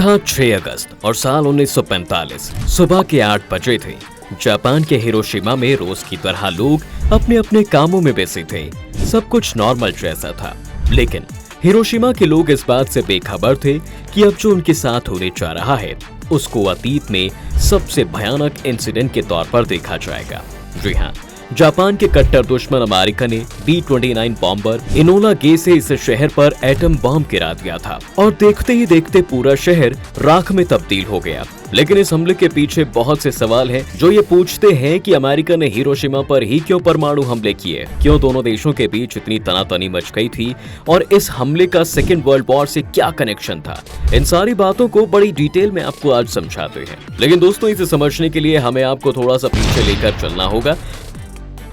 था 6 अगस्त और साल 1945। सुबह के 8 बजे थे। जापान के हिरोशिमा में रोज की तरह लोग अपने अपने कामों में व्यस्त थे। सब कुछ नॉर्मल जैसा था, लेकिन हिरोशिमा के लोग इस बात से बेखबर थे कि अब जो उनके साथ होने जा रहा है उसको अतीत में सबसे भयानक इंसिडेंट के तौर पर देखा जाएगा। जी हाँ, जापान के कट्टर दुश्मन अमेरिका ने B-29 बॉम्बर इनोला गे से इस शहर पर एटम बम गिरा दिया था और देखते ही देखते पूरा शहर राख में तब्दील हो गया। लेकिन इस हमले के पीछे बहुत से सवाल हैं जो ये पूछते हैं कि अमेरिका ने हिरोशिमा पर ही क्यों परमाणु हमले किए, क्यों दोनों देशों के बीच इतनी तनातनी मच गई थी और इस हमले का सेकेंड वर्ल्ड वॉर से क्या कनेक्शन था। इन सारी बातों को बड़ी डिटेल में आपको आज समझाते हैं। लेकिन दोस्तों, इसे समझने के लिए हमें आपको थोड़ा सा पीछे लेकर चलना होगा।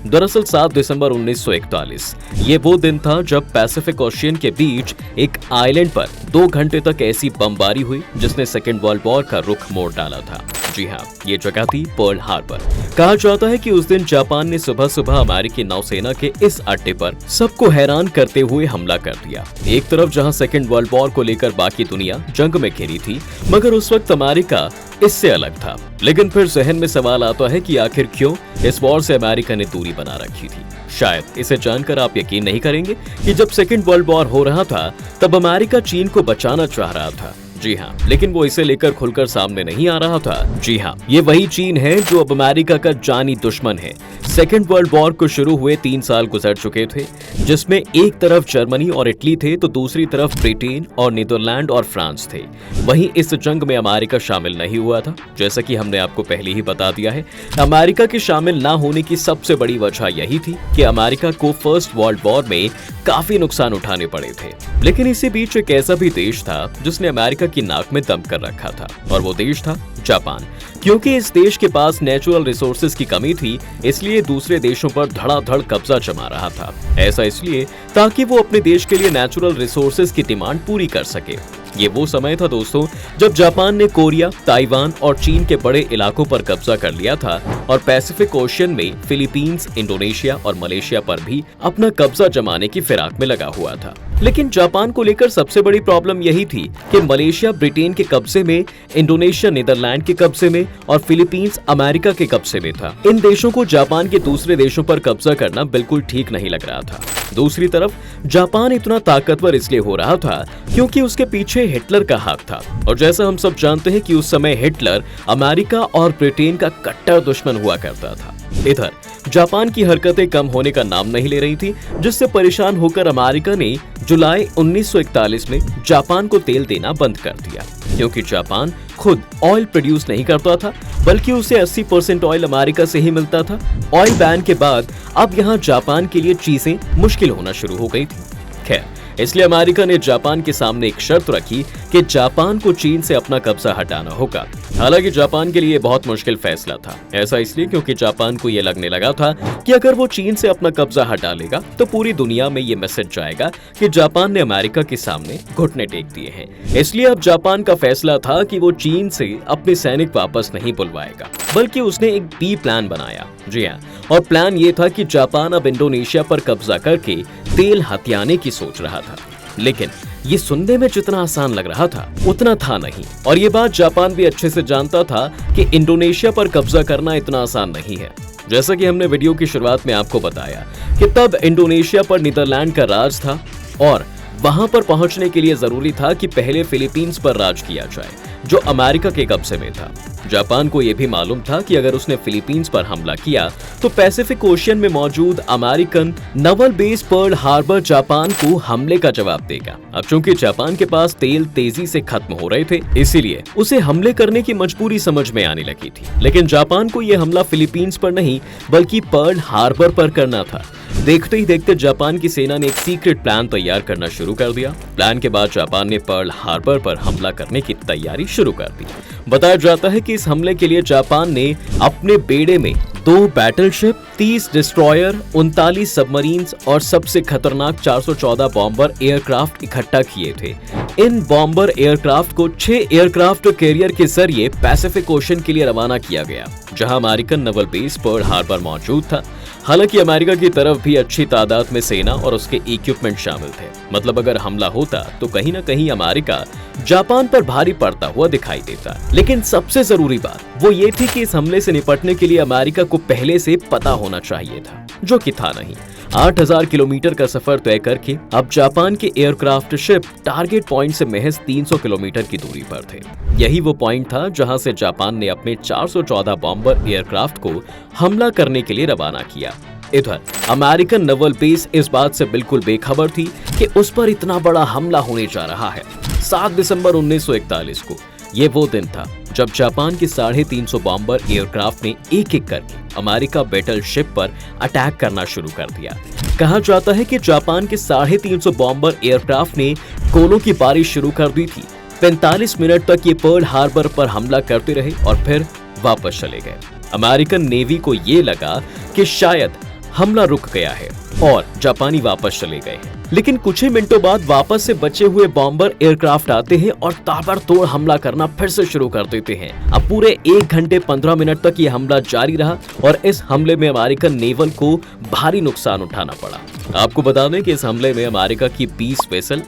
दरअसल 7 दिसंबर 1941 ये वो दिन था जब पैसिफिक ओशियन के बीच एक आइलैंड पर 2 घंटे तक ऐसी बमबारी हुई जिसने सेकेंड वर्ल्ड वॉर का रुख मोड़ डाला था। जी हाँ, ये जगह थी पर्ल हार्बर। कहा जाता है कि उस दिन जापान ने सुबह सुबह अमेरिकी नौसेना के इस अड्डे पर सबको हैरान करते हुए हमला कर दिया। एक तरफ जहां सेकेंड वर्ल्ड वॉर को लेकर बाकी दुनिया जंग में घिरी थी, मगर उस वक्त अमेरिका इससे अलग था। लेकिन फिर जहन में सवाल आता है कि आखिर क्यों इस वॉर से अमेरिका ने दूरी बना रखी थी। शायद इसे जानकर आप यकीन नहीं करेंगे कि जब सेकेंड वर्ल्ड वॉर हो रहा था तब अमेरिका चीन को बचाना चाह रहा था। जी हाँ, लेकिन वो इसे लेकर खुलकर सामने नहीं आ रहा था। जी हाँ, ये वही चीन है जो अब अमेरिका का जानी दुश्मन है। सेकेंड वर्ल्ड वॉर को शुरू हुए 3 साल गुजर चुके थे, जिसमें एक तरफ जर्मनी और इटली थे तो दूसरी तरफ ब्रिटेन और नीदरलैंड और फ्रांस थे। वहीं इस जंग में अमेरिका शामिल नहीं हुआ था। जैसा कि हमने आपको पहले ही बता दिया है, अमेरिका के शामिल ना होने की सबसे बड़ी वजह यही थी कि अमेरिका को फर्स्ट वर्ल्ड वॉर में काफी नुकसान उठाने पड़े थे। लेकिन इसी बीच एक ऐसा भी देश था जिसने अमेरिका की नाक में दम कर रखा था, और वो देश था जापान। क्योंकि इस देश के पास नेचुरल रिसोर्सेज की कमी थी, इसलिए दूसरे देशों पर धड़ाधड़ कब्जा जमा रहा था। ऐसा इसलिए ताकि वो अपने देश के लिए नेचुरल रिसोर्सेज की डिमांड पूरी कर सके। ये वो समय था दोस्तों जब जापान ने कोरिया, ताइवान और चीन के बड़े इलाकों पर कब्जा कर लिया था और पैसिफिक ओशियन में फिलीपींस, इंडोनेशिया और मलेशिया पर भी अपना कब्जा जमाने की फिराक में लगा हुआ था। लेकिन जापान को लेकर सबसे बड़ी प्रॉब्लम यही थी कि मलेशिया ब्रिटेन के कब्जे में, इंडोनेशिया नीदरलैंड के कब्जे में और फिलीपींस अमेरिका के कब्जे में था। इन देशों को जापान के दूसरे देशों पर कब्जा करना बिल्कुल ठीक नहीं लग रहा था। दूसरी तरफ जापान इतना ताकतवर इसलिए हो रहा था क्योंकि उसके पीछे हिटलर का हाथ था, और जैसा हम सब जानते हैं कि उस समय हिटलर अमेरिका और ब्रिटेन का कट्टर दुश्मन हुआ करता था। इधर जापान की हरकतें कम होने का नाम नहीं ले रही थी, जिससे परेशान होकर अमेरिका ने जुलाई 1941 में जापान को तेल देना बंद कर दिया। क्योंकि जापान खुद ऑयल प्रोड्यूस नहीं करता था, बल्कि उसे 80% ऑयल अमेरिका से ही मिलता था। ऑयल बैन के बाद अब यहाँ जापान के लिए चीजें मुश्किल होना शुरू हो गई थी। खैर, इसलिए अमेरिका ने जापान के सामने एक शर्त रखी कि जापान को चीन से अपना कब्जा हटाना होगा। हालांकि जापान के लिए बहुत मुश्किल फैसला था। ऐसा इसलिए क्योंकि जापान को यह लगने लगा था कि अगर वो चीन से अपना कब्जा हटा लेगा तो पूरी दुनिया में ये मैसेज जाएगा कि जापान ने अमेरिका के सामने घुटने टेक दिए हैं। इसलिए अब जापान का फैसला था कि वो चीन से अपने सैनिक वापस नहीं बुलवाएगा, बल्कि उसने एक बी प्लान बनाया। जी हाँ, और प्लान ये था कि जापान अब इंडोनेशिया पर कब्जा करके तेल हथियाने की सोच रहा था। लेकिन ये सुनने में जितना आसान लग रहा था उतना था नहीं, और ये बात जापान भी अच्छे से जानता था कि इंडोनेशिया पर कब्जा करना इतना आसान नहीं है। जैसा कि हमने वीडियो की शुरुआत में आपको बताया कि तब इंडोनेशिया पर नीदरलैंड का राज था, और वहां पर पहुंचने के लिए जरूरी था कि पहले फिलीपींस पर राज किया जाए, जो अमेरिका के कब्जे में था। जापान को यह भी मालूम था कि अगर उसने फिलीपींस पर हमला किया तो पैसिफिक ओशियन में मौजूद American Naval base Pearl Harbor Japan को हमले का जवाब देगा। अब चूंकि जापान के पास तेल तेजी से खत्म हो रहे थे, इसीलिए उसे हमले करने की मजबूरी समझ में आने लगी थी। लेकिन जापान को यह हमला फिलीपींस पर नहीं बल्कि पर्ल हार्बर पर करना था। देखते ही देखते जापान की सेना ने एक सीक्रेट प्लान तैयार करना शुरू कर दिया। प्लान के बाद जापान ने पर्ल हार्बर पर हमला करने की तैयारी शुरू कर दी। बताया जाता है कि इस हमले के लिए जापान ने अपने बेड़े में 2 बैटलशिप, 30 डिस्ट्रॉयर, 39 सबमरीन्स और सबसे खतरनाक 414 बॉम्बर एयरक्राफ्ट इकट्ठा किए थे। इन बॉम्बर एयरक्राफ्ट को 6 एयरक्राफ्ट कैरियर के जरिए पैसिफिक ओशन के लिए रवाना किया गया, जहां American Naval base Pearl Harbor मौजूद था। हालांकि अमेरिका की तरफ भी अच्छी तादाद में सेना और उसके इक्विपमेंट शामिल थे। मतलब अगर हमला होता तो कहीं ना कहीं अमेरिका जापान पर भारी पड़ता हुआ दिखाई देता। लेकिन सबसे जरूरी बात वो ये थी कि इस हमले से निपटने के लिए अमेरिका को पहले से पता होना चाहिए था, जो कि था नहीं। 8000 किलोमीटर का सफर तय करके अब जापान के एयरक्राफ्ट शिप टारगेट पॉइंट से महज 300 किलोमीटर की दूरी पर थे। यही वो पॉइंट था जहां से जापान ने अपने 414 बॉम्बर एयरक्राफ्ट को हमला करने के लिए रवाना किया। इधर अमेरिकन नेवल बेस इस बात से बिल्कुल बेखबर थी कि उस पर इतना बड़ा हमला होने जा रहा है। 7 दिसंबर 1941 को ये वो दिन था जब जापान के 350 बॉम्बर एयरक्राफ्ट ने एक एक करके अमेरिका बैटल शिप पर अटैक करना शुरू कर दिया। कहा जाता है कि जापान के 350 बॉम्बर एयरक्राफ्ट ने गोलों की बारिश शुरू कर दी थी। 45 मिनट तक ये पर्ल हार्बर पर हमला करते रहे और फिर वापस चले गए। अमेरिकन नेवी को ये लगा कि शायद हमला रुक गया है और जापानी वापस चले गए। लेकिन कुछ ही मिनटों बाद वापस से बचे हुए बॉम्बर एयरक्राफ्ट आते हैं और ताबड़तोड़ हमला करना फिर से शुरू कर देते हैं। अब पूरे 1 घंटे 15 मिनट तक ये हमला जारी रहा और इस हमले में अमेरिकन नेवल को भारी नुकसान उठाना पड़ा। आपको बता दें कि इस हमले में अमेरिका की 20 वेसल,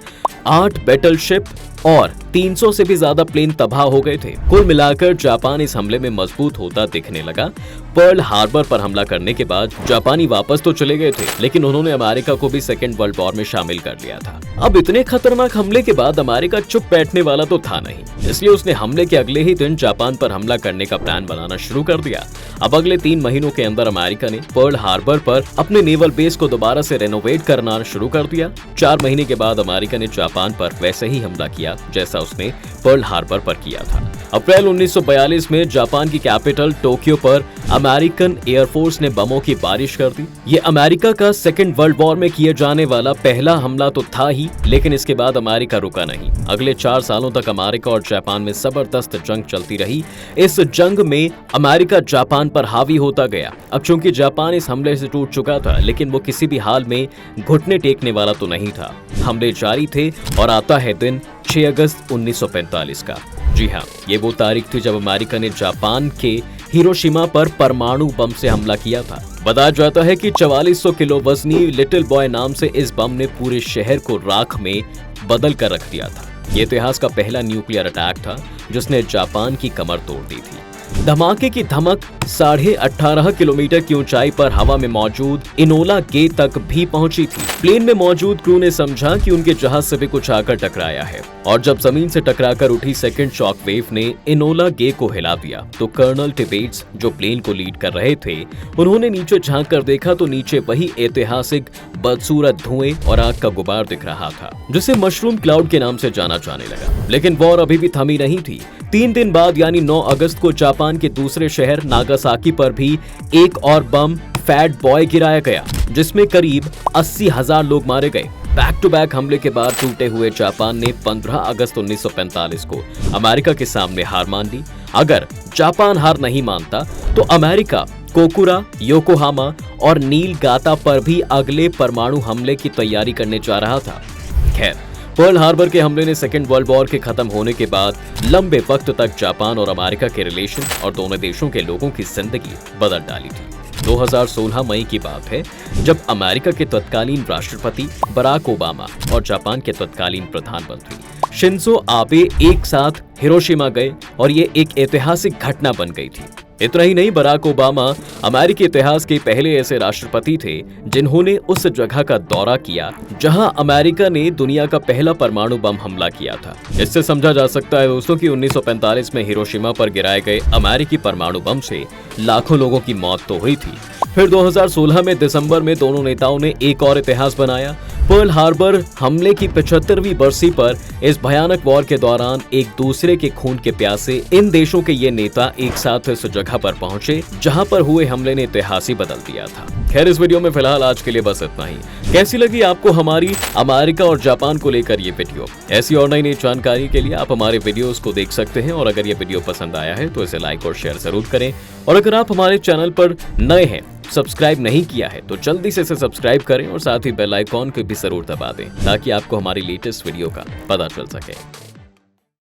8 बैटल शिप और 300 से भी ज्यादा प्लेन तबाह हो गए थे। कुल मिलाकर जापान इस हमले में मजबूत होता दिखने लगा। पर्ल हार्बर पर हमला करने के बाद जापानी वापस तो चले गए थे, लेकिन उन्होंने अमेरिका को भी सेकेंड वर्ल्ड वॉर में शामिल कर लिया था। अब इतने खतरनाक हमले के बाद अमेरिका चुप बैठने वाला तो था नहीं, इसलिए उसने हमले के अगले ही दिन जापान पर हमला करने का प्लान बनाना शुरू कर दिया। अब अगले 3 महीनों के अंदर अमेरिका ने पर्ल हार्बर पर अपने नेवल बेस को दोबारा से रेनोवेट करना शुरू कर दिया। 4 महीने के बाद अमेरिका ने जापान पर वैसे ही हमला किया जैसा उसने पर्ल हार्बर पर किया था। अप्रैल 1942 में जापान की कैपिटल टोक्यो पर अमेरिकन एयरफोर्स ने बमों की बारिश कर दी। ये अमेरिका का सेकेंड वर्ल्ड वॉर में किए जाने वाला पहला हमला तो था ही, लेकिन इसके बाद अमेरिका रुका नहीं। अगले 4 सालों तक अमेरिका और जापान में जबरदस्त जंग चलती रही। इस जंग में अमेरिका जापान पर हावी होता गया। अब चूंकि जापान इस हमले से टूट चुका था, लेकिन वो किसी भी हाल में घुटने टेकने वाला तो नहीं था। हमले जारी थे और आता है दिन 6 अगस्त 1945 का। जी हाँ, ये वो तारीख थी जब अमेरिका ने जापान के हिरोशिमा पर परमाणु बम से हमला किया था। बताया जाता है कि 4400 किलो वजनी लिटिल बॉय नाम से इस बम ने पूरे शहर को राख में बदल कर रख दिया था। ये इतिहास का पहला न्यूक्लियर अटैक था जिसने जापान की कमर तोड़ दी थी। धमाके की धमक 18.5 किलोमीटर की ऊंचाई पर हवा में मौजूद इनोला गे तक भी पहुंची थी। प्लेन में मौजूद क्रू ने समझा कि उनके जहाज से भी कुछ आकर टकराया है और जब जमीन से टकराकर उठी सेकंड शॉक वेव ने इनोला गे को हिला दिया तो कर्नल टिबेट्स जो प्लेन को लीड कर रहे थे, उन्होंने नीचे झांक कर देखा तो नीचे वही ऐतिहासिक बदसूरत धुएं और आग का गुबार दिख रहा था, जिसे मशरूम क्लाउड के नाम से जाना जाने लगा। लेकिन वॉर अभी भी थमी नहीं थी। 3 दिन बाद यानी 9 अगस्त को जापान के दूसरे शहर नागासाकी पर भी एक और बम फैट बॉय गिराया गया, जिसमें करीब 80,000 लोग मारे गए। बैक टू बैक हमले के बाद टूटे हुए जापान ने 15 अगस्त 1945 को अमेरिका के सामने हार मान ली। अगर जापान हार नहीं मानता तो अमेरिका कोकुरा, योकोहामा और नीलगाता पर भी अगले परमाणु हमले की तैयारी करने जा रहा था। खैर, पर्ल हार्बर के हमले ने सेकेंड वर्ल्ड वॉर के खत्म होने के बाद लंबे वक्त तक जापान और अमेरिका के रिलेशन और दोनों देशों के लोगों की जिंदगी बदल डाली थी। 2016 मई की बात है जब अमेरिका के तत्कालीन राष्ट्रपति बराक ओबामा और जापान के तत्कालीन प्रधानमंत्री शिंजो आबे एक साथ हिरोशिमा गए और ये एक ऐतिहासिक घटना बन गई थी। इतना ही नहीं, बराक ओबामा अमेरिकी इतिहास के पहले ऐसे राष्ट्रपति थे जिन्होंने उस जगह का दौरा किया जहां अमेरिका ने दुनिया का पहला परमाणु बम हमला किया था। इससे समझा जा सकता है दोस्तों कि 1945 में हिरोशिमा पर गिराए गए अमेरिकी परमाणु बम से लाखों लोगों की मौत तो हुई थी। फिर 2016 में दिसंबर में दोनों नेताओं ने एक और इतिहास बनाया। पर्ल हार्बर हमले की 75वीं बरसी पर इस भयानक वॉर के दौरान एक दूसरे के खून के प्यासे इन देशों के ये नेता एक साथ इस जगह पर पहुंचे जहां पर हुए हमले ने इतिहास ही बदल दिया था। खैर, इस वीडियो में फिलहाल आज के लिए बस इतना ही। कैसी लगी आपको हमारी अमेरिका और जापान को लेकर ये वीडियो? ऐसी और नई जानकारी के लिए आप हमारे वीडियोस को देख सकते हैं और अगर ये वीडियो पसंद आया है तो इसे लाइक और शेयर जरूर करें और अगर आप हमारे चैनल पर नए हैं, सब्सक्राइब नहीं किया है तो जल्दी से इसे सब्सक्राइब करें और साथ ही बेल आइकॉन को भी जरूर दबा दें ताकि आपको हमारी लेटेस्ट वीडियो का पता चल सके।